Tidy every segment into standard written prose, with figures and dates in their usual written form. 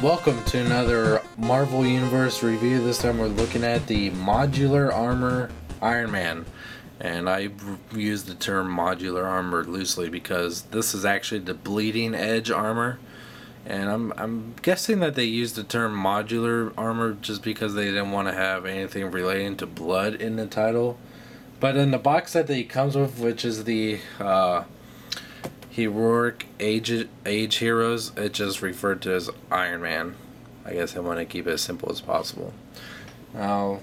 Welcome to another Marvel Universe review. This time we're looking at the modular armor Iron Man. And I use the term modular armor loosely because this is actually the bleeding edge armor. And I'm guessing that they used the term modular armor just because they didn't want to have anything relating to blood in the title. But in the box set that he comes with, which is the Heroic Age Heroes, it just referred to as Iron Man. I guess I want to keep it as simple as possible. Now,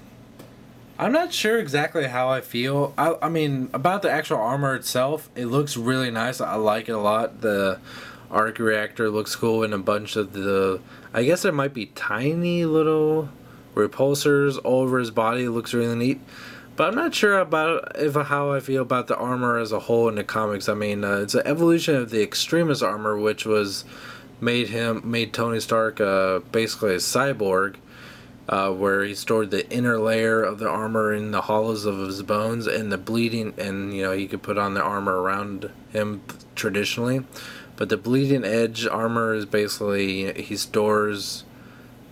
I'm not sure exactly how I feel. I mean, about the actual armor itself, it looks really nice. I like it a lot. The arc reactor looks cool, and a bunch of the, I guess there might be tiny little repulsors all over his body. It looks really neat. But I'm not sure about how I feel about the armor as a whole in the comics. I mean, it's an evolution of the Extremis armor, which was made Tony Stark basically a cyborg, where he stored the inner layer of the armor in the hollows of his bones, and the bleeding, and he could put on the armor around him traditionally. But the bleeding edge armor is basically he stores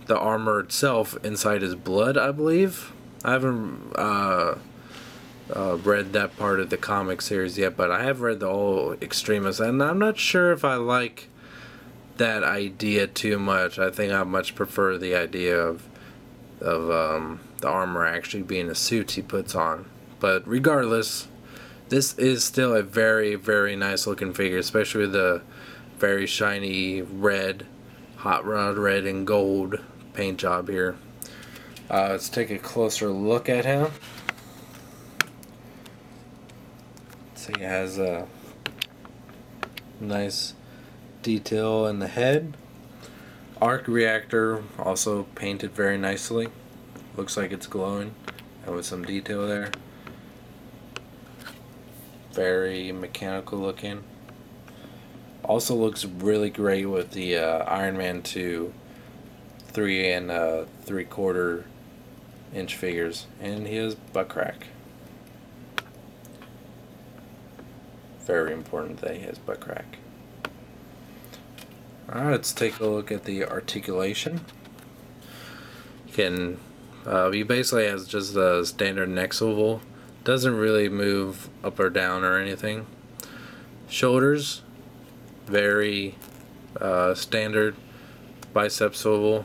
the armor itself inside his blood, I believe. I haven't read that part of the comic series yet, but I have read the whole Extremis, and I'm not sure if I like that idea too much. I think I much prefer the idea of the armor actually being a suit he puts on. But regardless, this is still a very, very nice looking figure, especially with the very shiny red, hot rod red and gold paint job here. Let's take a closer look at him. So he has a nice detail in the head. Arc reactor also painted very nicely. Looks like it's glowing and with some detail there. Very mechanical looking. Also looks really great with the Iron Man 2 3 and 3/4 inch figures, and he has butt crack. Very important that he has butt crack. Alright, let's take a look at the articulation. He basically has just a standard neck swivel. Doesn't really move up or down or anything. Shoulders, very standard bicep swivel.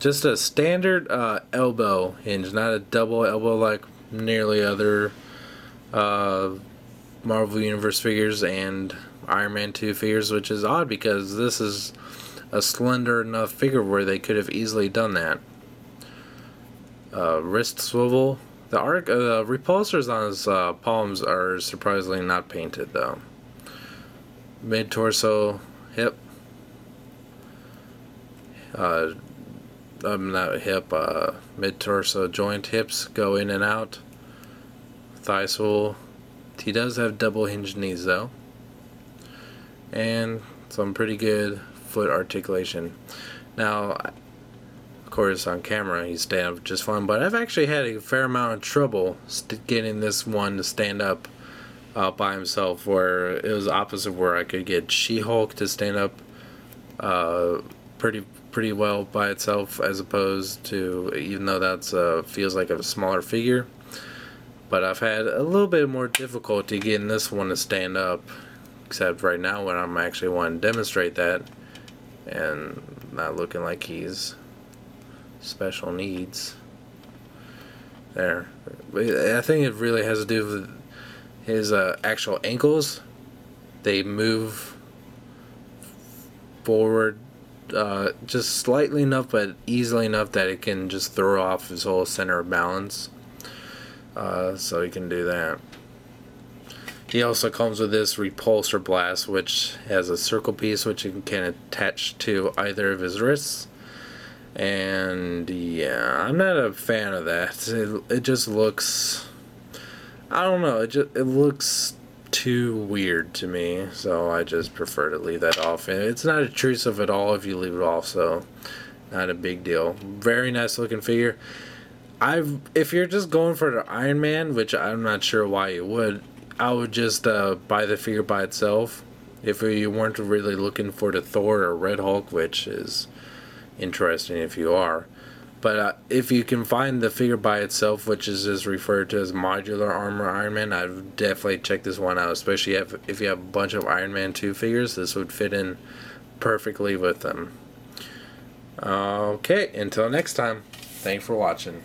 Just a standard elbow hinge, not a double elbow like nearly other Marvel Universe figures and Iron Man 2 figures, which is odd because this is a slender enough figure where they could have easily done that. Wrist swivel. The repulsors on his palms are surprisingly not painted though. Mid-torso hip. Not hip, mid-torso joint hips go in and out. Thigh swivel. He does have double hinged knees though. And some pretty good foot articulation. Now, of course on camera he's standing up just fine, but I've actually had a fair amount of trouble getting this one to stand up by himself, where it was opposite where I could get She-Hulk to stand up pretty well by itself, as opposed to, even though that's feels like a smaller figure, but I've had a little bit more difficulty getting this one to stand up, except right now when I'm actually wanting to demonstrate that and not looking like he's special needs. There, I think it really has to do with his actual ankles. They move forward just slightly enough, but easily enough that it can just throw off his whole center of balance. So he can do that. He also comes with this repulsor blast, which has a circle piece which you can attach to either of his wrists. And yeah, I'm not a fan of that. It just looks, I don't know, it looks too weird to me, so I just prefer to leave that off. And it's not intrusive at all if you leave it off, so not a big deal. Very nice looking figure. If you're just going for the Iron Man, which I'm not sure why you would, I would just buy the figure by itself If you weren't really looking for the Thor or Red Hulk, which is interesting if you are. But if you can find the figure by itself, which is just referred to as modular armor Iron Man, I'd definitely check this one out. Especially if you have a bunch of Iron Man 2 figures, this would fit in perfectly with them. Okay, until next time, thanks for watching.